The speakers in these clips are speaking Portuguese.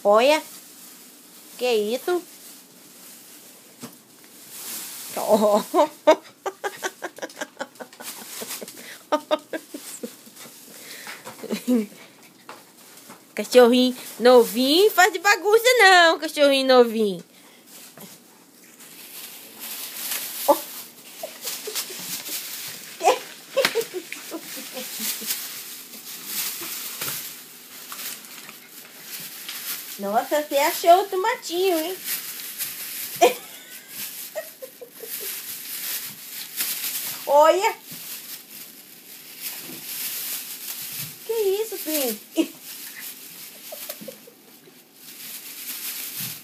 Olha. Que isso? Oh. Cachorrinho novinho faz de bagunça não, cachorrinho novinho. Oh. Nossa, você achou o tomatinho, hein? Olha! Que isso, Pink?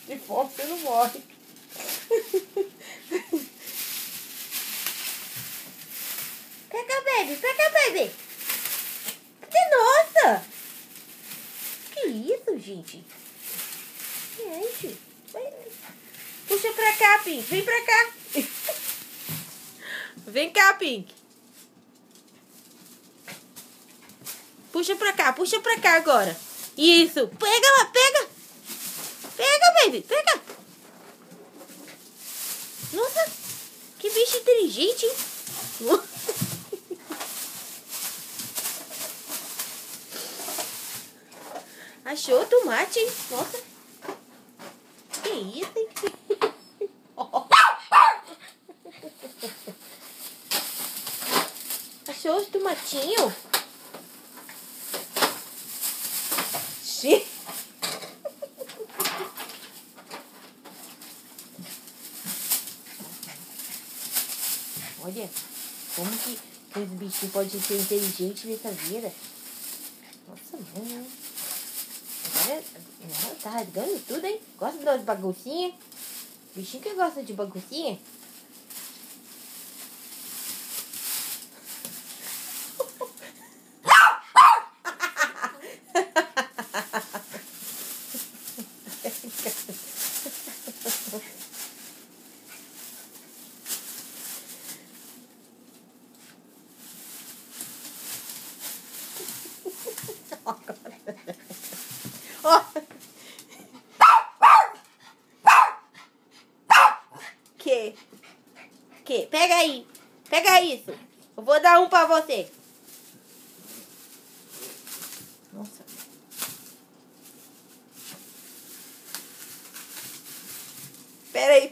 De fome você não morre. Pega, baby, pega, baby. Nossa! Que isso, gente? Gente, puxa pra cá, Pink. Vem pra cá. Vem cá, Pink. Puxa pra cá agora. Isso. Pega lá, pega. Pega, baby, pega. Nossa, que bicho inteligente, hein? Achou o tomate, hein? Nossa. Que isso, hein? Achou os tomatinhos? Sim. Olha, como que os bichinhos podem ser inteligentes nessa vida. Nossa, mano. Agora tá rasgando tudo, hein? Gosta das baguncinhas? Bichinho que gosta de baguncinha? Que? Pega aí. Pega isso. Eu vou dar um pra você. Nossa. Pera aí.